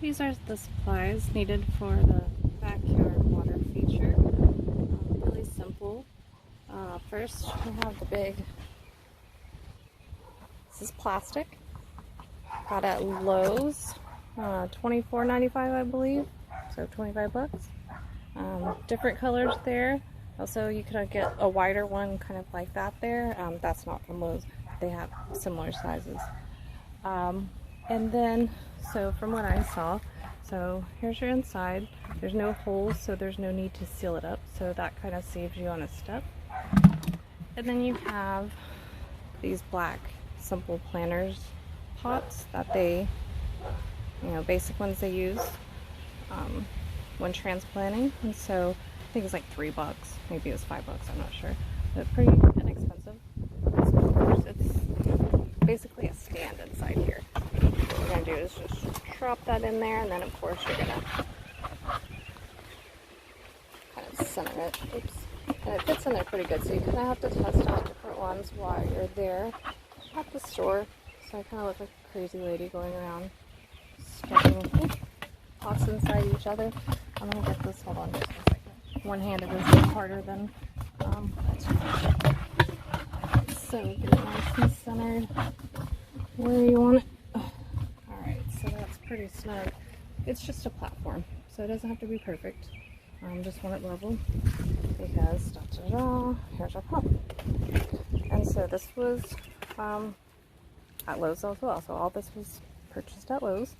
These are the supplies needed for the backyard water feature. Really simple. First, we have the big, this is plastic. Got at Lowe's, $24.95 I believe, so 25 bucks. Different colors there. Also, you could get a wider one kind of like that there. That's not from Lowe's. They have similar sizes. And then, so from what I saw, so here's your inside. There's no holes, so there's no need to seal it up. So that kind of saves you on a step. And then you have these black simple planters pots that they, basic ones they use when transplanting. And so I think it's like $3, maybe it was $5, I'm not sure, but pretty inexpensive. It's basically a stand inside here. What we're gonna do is just drop that in there, and then of course you're gonna kind of center it. Oops. And it fits in there pretty good, so you kind of have to test out different ones while you're there at the store. So I kind of look like a crazy lady going around stuffing pots inside each other. I'm gonna get this, hold on just a second. One-handed is a bit harder than so get it nice and centered where you want it. Alright, so that's pretty snug. It's just a platform, so it doesn't have to be perfect. Just want it level because here's our pump. And so this was at Lowe's as well. So all this was purchased at Lowe's.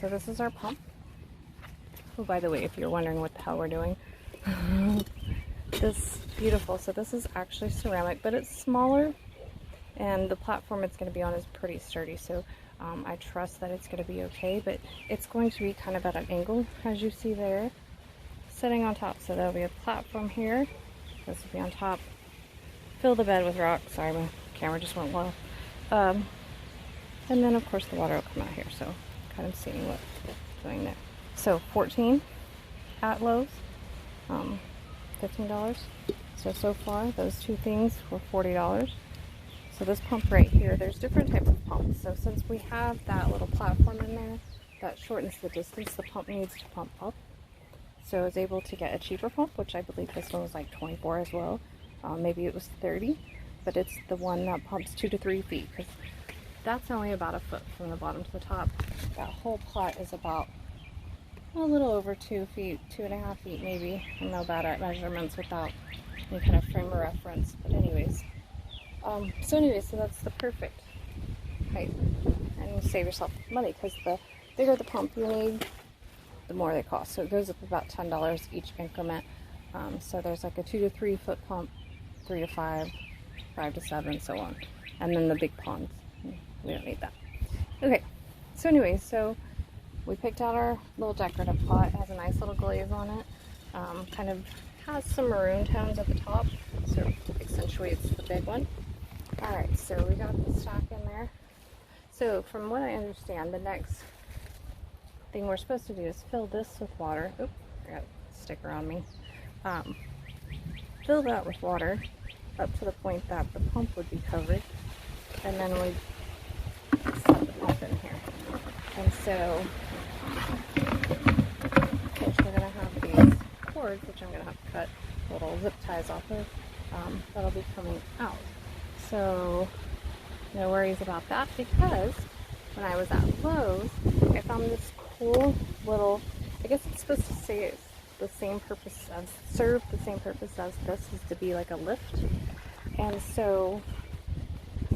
So this is our pump. Oh, by the way, if you're wondering what the hell we're doing, this beautiful. So this is actually ceramic, but it's smaller, and the platform it's going to be on is pretty sturdy. So I trust that it's going to be okay, but it's going to be kind of at an angle, as you see there, sitting on top. So there'll be a platform here. This will be on top. Fill the bed with rock. Sorry, my camera just went low. And then of course the water will come out here. So kind of seeing what it's doing there. So 14 at Lowe's, $15. So far those two things were $40. So this pump right here, there's different types of pumps. So since we have that little platform in there, that shortens the distance the pump needs to pump up. So I was able to get a cheaper pump, which I believe this one was like 24 as well. Maybe it was 30, but it's the one that pumps 2 to 3 feet, because that's only about a foot from the bottom to the top. That whole plot is about a little over 2 feet, 2.5 feet maybe. I'm no bad at measurements without any kind of frame of reference, but anyways. So that's the perfect height, and you save yourself money because the bigger the pump you need, the more they cost. So it goes up about $10 each increment. So there's like a 2 to 3 foot pump, 3 to 5, 5 to 7, so on. And then the big ponds, we don't need that. Okay, so anyways, so we picked out our little decorative pot. It has a nice little glaze on it. Kind of has some maroon tones at the top, so it accentuates the big one. Alright, so we got the stock in there. So from what I understand, the next thing we're supposed to do is fill this with water. Oops, I got a sticker on me. Fill that with water up to the point that the pump would be covered, and then we set the pump in here. And so we're going to have these cords, which I'm going to have to cut little zip ties off of, that'll be coming out. So no worries about that, because when I was at Lowe's, I found this cool little, I guess it's supposed to say it's the same purpose as, serve the same purpose as this, is to be like a lift. And so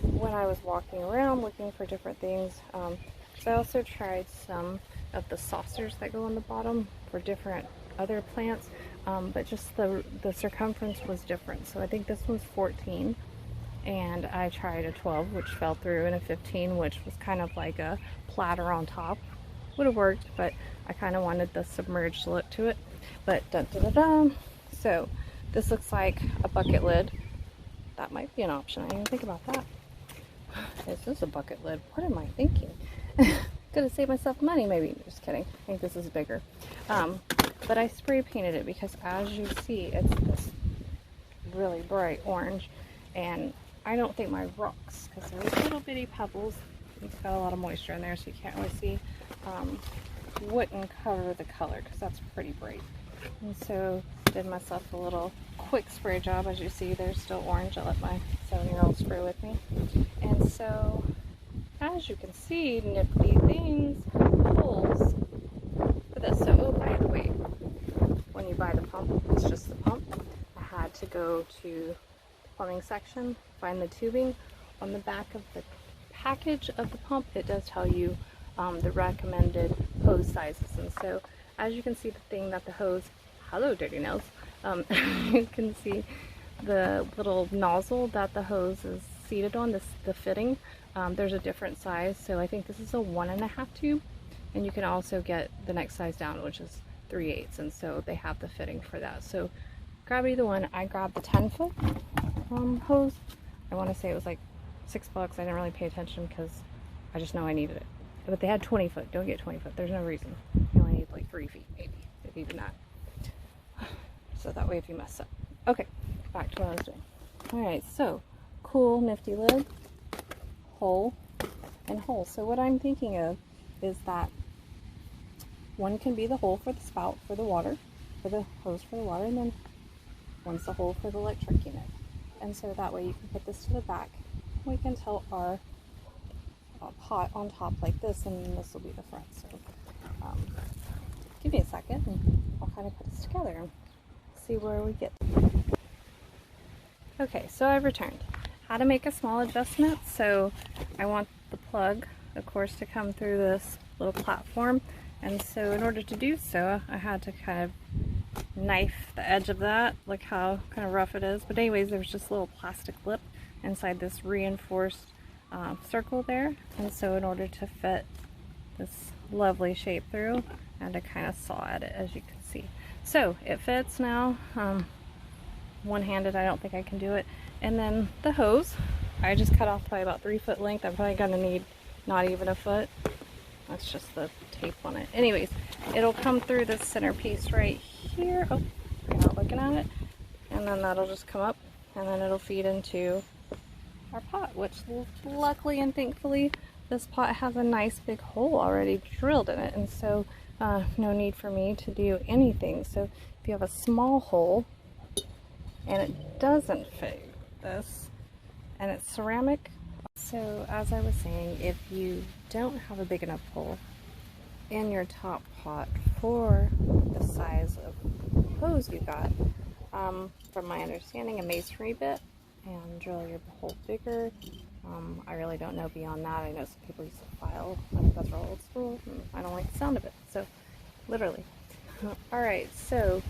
when I was walking around looking for different things, so I also tried some of the saucers that go on the bottom for different other plants, but just the circumference was different. So I think this one's 14, and I tried a 12, which fell through, and a 15, which was kind of like a platter on top. Would have worked, but I kind of wanted the submerged look to it. But so this looks like a bucket lid. That might be an option. I didn't even think about that. This is a bucket lid. What am I thinking? Could have saved myself money, maybe. Just kidding. I think this is bigger. But I spray painted it because, as you see, it's this really bright orange, and I don't think my rocks, because there's little bitty pebbles. It's got a lot of moisture in there, so you can't really see. wouldn't cover the color because that's pretty bright. And so did myself a little quick spray job. As you see, there's still orange. I let my 7-year-old spray with me. And so, as you can see, nifty things, holes for this. So, oh, by the way, when you buy the pump, it's just the pump. I had to go to the plumbing section, find the tubing. On the back of the package of the pump, it does tell you the recommended hose sizes. And so, as you can see, the thing that the hose, hello dirty nails, you can see the little nozzle that the hose is seated on, the fitting. There's a different size, so I think this is a 1.5 tube, and you can also get the next size down, which is 3/8, and so they have the fitting for that. So grab either one. I grabbed the 10-foot hose. I want to say it was like $6. I didn't really pay attention because I just know I needed it. But they had 20-foot. Don't get 20-foot. There's no reason. You only need like 3 feet, maybe, if even that. So that way if you mess up. Okay, back to what I was doing. Alright, so cool, nifty lid, hole, and hole. So what I'm thinking of is that one can be the hole for the spout for the water, for the hose for the water, and then one's the hole for the electric unit. And so that way you can put this to the back. We can tilt our pot on top like this, and then this will be the front. So give me a second and I'll kind of put this together and see where we get. Okay, so I've returned. How to make a small adjustment. So I want the plug, of course, to come through this little platform, and so in order to do so I had to kind of knife the edge of that. Look how kind of rough it is. But anyways, there's just a little plastic lip inside this reinforced circle there, and so in order to fit this lovely shape through, I had to kind of saw at it, as you can see. So it fits now. One-handed, I don't think I can do it. And then the hose, I just cut off by about 3 foot length. I'm probably gonna need not even a foot. That's just the tape on it. Anyways, it'll come through this center piece right here. Oh, you're not looking at it. And then that'll just come up, and then it'll feed into our pot, which luckily and thankfully this pot has a nice big hole already drilled in it, and so no need for me to do anything. So if you have a small hole and it doesn't fit this and it's ceramic, so as I was saying, if you don't have a big enough hole in your top pot for the size of hose you got, from my understanding, a masonry bit, and drill your hole bigger. I really don't know beyond that. I know some people use a file. I think that's real old school, and I don't like the sound of it, so literally. Alright, so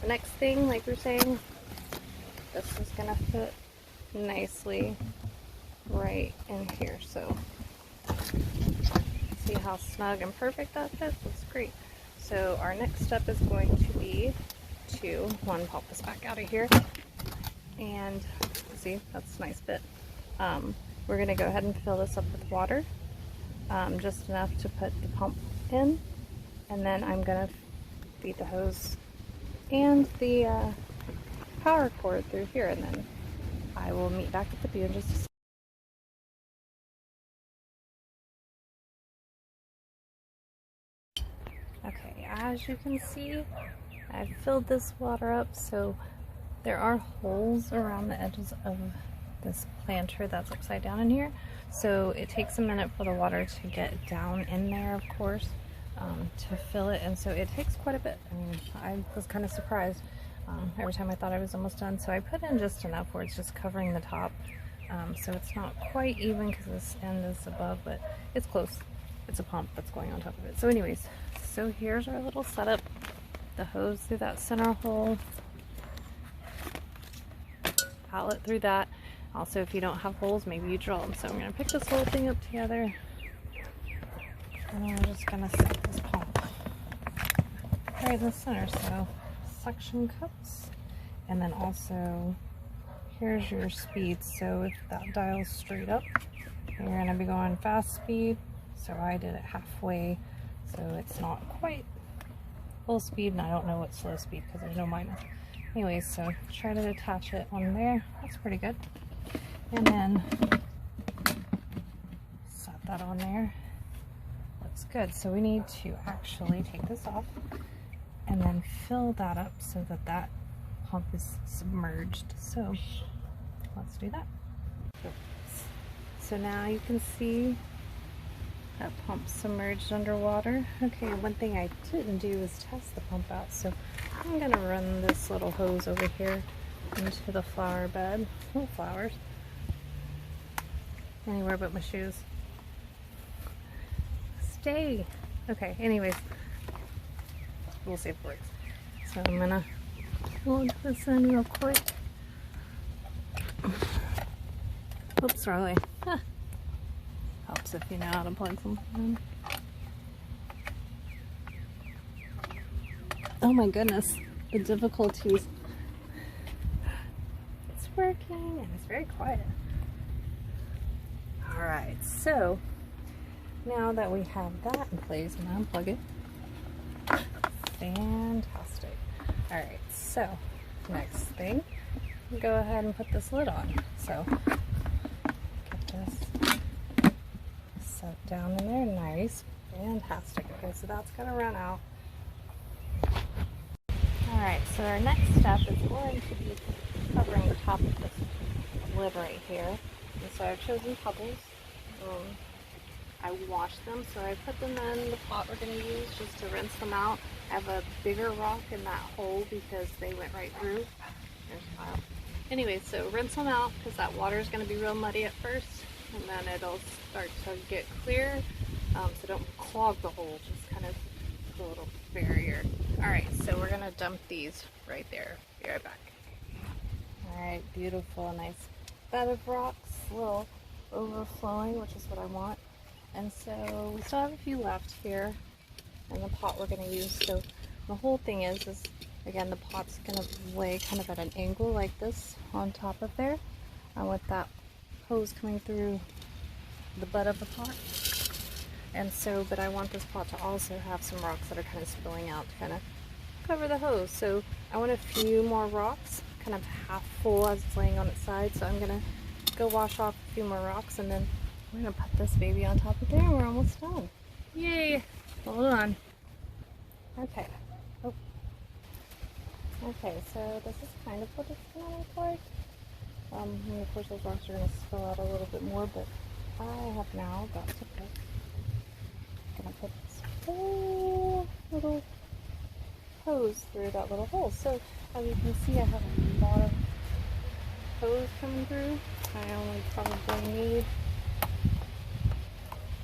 the next thing, like we're saying, this is gonna fit nicely right in here. So see how snug and perfect that fits? That's great. So our next step is going to be to, pop this back out of here, and see, that's a nice bit. We're going to go ahead and fill this up with water, just enough to put the pump in, and then I'm going to feed the hose and the power cord through here, and then I will meet back up with you in just a second. Okay, as you can see, I've filled this water up, so there are holes around the edges of this planter that's upside down in here, so it takes a minute for the water to get down in there, of course, to fill it, and so it takes quite a bit. I mean, I was kind of surprised every time I thought I was almost done, so I put in just enough where it's just covering the top, so it's not quite even because this end is above, but it's close. It's a pump that's going on top of it. So anyways, so here's our little setup. The hose through that center hole, outlet through that. Also, if you don't have holes, maybe you drill them. So I'm going to pick this whole thing up together, and I'm just going to set this pump right in the center. So suction cups, and then also here's your speed. So if that dial's straight up, you're going to be going fast speed. So I did it halfway, so it's not quite full speed, and I don't know what slow speed because there's no minus. Anyways, so try to attach it on there. That's pretty good. And then set that on there. looks good. So we need to actually take this off and then fill that up so that that pump is submerged. So let's do that. So now you can see that pump submerged underwater. Okay, one thing I didn't do is test the pump out, so I'm gonna run this little hose over here into the flower bed. Oh, flowers. Anywhere but my shoes. Stay. Okay, anyways, we'll see if it works. So I'm gonna plug this in real quick. Oops, wrong way. Huh. Helps if you know how to plug something in. Oh my goodness, the difficulties. It's working and it's very quiet. Alright, so now that we have that in place, I'm gonna unplug it. Fantastic. Alright, so next thing, go ahead and put this lid on. So get this set down in there, nice, fantastic. Okay, so that's gonna run out. Alright, so our next step is going to be covering the top of this lid right here. And so I've chosen pebbles. I washed them, so I put them in the pot we're going to use just to rinse them out. I have a bigger rock in that hole because they went right through. There's a pile. Anyway, so rinse them out because that water is going to be real muddy at first, and then it'll start to get clear. So don't clog the hole, just kind of a little barrier. Alright, so we're going to dump these right there. Be right back. Alright, beautiful, nice bed of rocks, a little overflowing, which is what I want. And so we still have a few left here in the pot we're going to use. So the whole thing is again, the pot's going to lay kind of at an angle like this on top of there, with that hose coming through the butt of the pot. And so, but I want this pot to also have some rocks that are kind of spilling out to kind of cover the hose. So I want a few more rocks, kind of half full as it's laying on its side. So I'm going to go wash off a few more rocks, and then we're going to put this baby on top of there, and we're almost done. Yay! Hold on. Okay. Oh. Okay, so this is kind of what it's going to look like. And of course those rocks are going to spill out a little bit more, but I have now got to put, I'm going to put this whole little hose through that little hole. So as you can see, I have a lot of hose coming through. I only probably need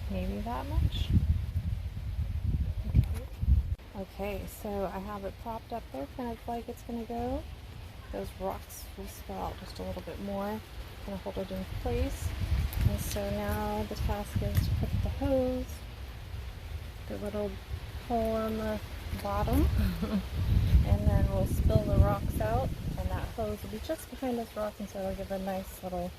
maybe that much. Okay, so I have it propped up there, kind of like it's going to go. Those rocks will spill out just a little bit more, kind of hold it in place. And so now the task is to put the hose, the little hole on the bottom, and then we'll spill the rocks out, and that hose will be just behind this rock, and so it'll give a nice little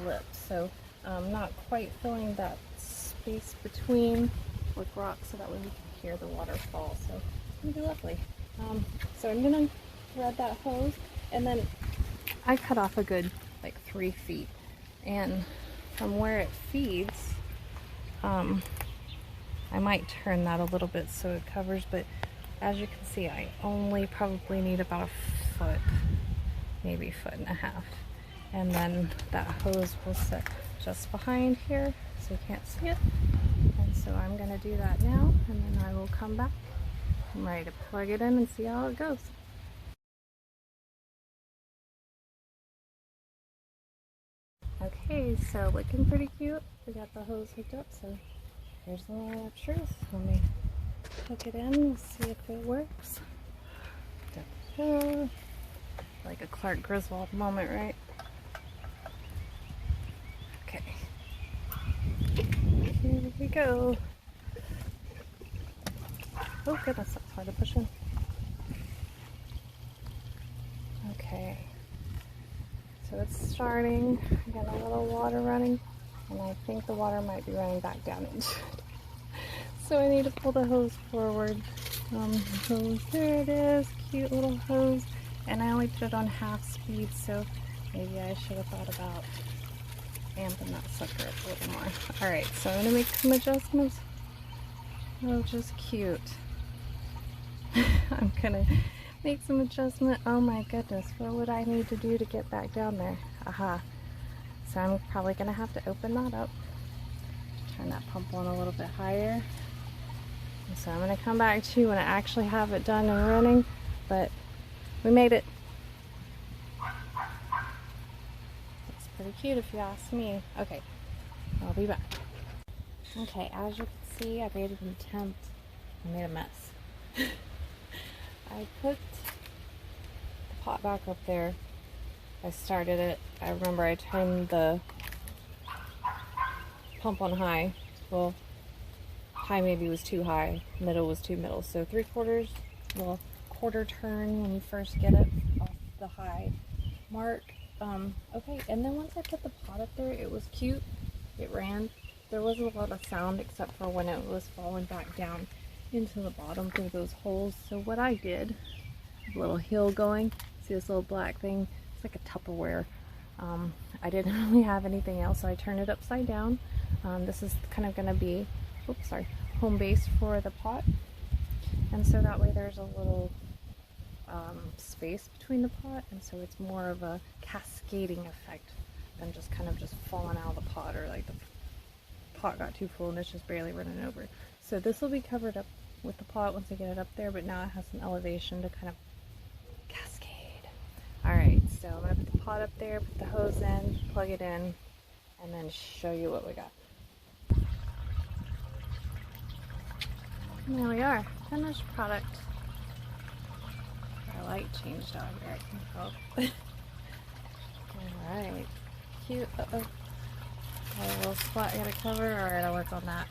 lip. So not quite filling that space between with rocks, so that way we can hear the water fall. So it's going to be lovely. So I'm going to thread that hose, and then I cut off a good like 3 feet, and from where it feeds, I might turn that a little bit so it covers, but as you can see, I only probably need about a foot, maybe 1.5 feet. And then that hose will sit just behind here, so you can't see it. And so I'm going to do that now, and then I will come back. I'm ready to plug it in and see how it goes. Okay, so looking pretty cute. We got the hose hooked up, so here's the moment of truth. Let me hook it in and see if it works. Da-da-da. Like a Clark Griswold moment, right? Okay. Here we go. Oh goodness, that's hard to push in. Okay. So it's starting. I got a little water running, and I think the water might be running back down into it. So I need to pull the hose forward. There it is, cute little hose. And I only put it on half speed, so maybe I should have thought about amping that sucker up a little more. Alright, so I'm going to make some adjustments. Oh, just cute. I'm gonna make some adjustment. Oh my goodness, what would I need to do to get back down there? Aha. So I'm probably gonna have to open that up. Turn that pump on a little bit higher. And so I'm gonna come back to you when I actually have it done and running, but we made it. It's pretty cute if you ask me. Okay, I'll be back. Okay, as you can see, I made an attempt. I made a mess. I put the pot back up there. I started it. I remember I turned the pump on high. Well, high maybe was too high, middle was too middle. So 3/4, well, quarter turn when you first get it off the high mark. Okay, and then once I put the pot up there, it was cute. It ran. There wasn't a lot of sound except for when it was falling back down into the bottom through those holes. So what I did, a little hill going, see this little black thing? It's like a Tupperware. I didn't really have anything else, so I turned it upside down. This is kind of going to be, oops, sorry, home base for the pot. And so that way there's a little space between the pot, and so it's more of a cascading effect than just kind of just falling out of the pot, or like the pot got too full and it's just barely running over. So this will be covered up with the pot once I get it up there, but now it has some elevation to kind of cascade. Alright, so I'm going to put the pot up there, put the hose in, plug it in, and then show you what we got. And there we are, finished product. Our light changed out here, I can help. Alright, cute. Uh-oh. Got a little spot I gotta cover. Alright, I'll work on that.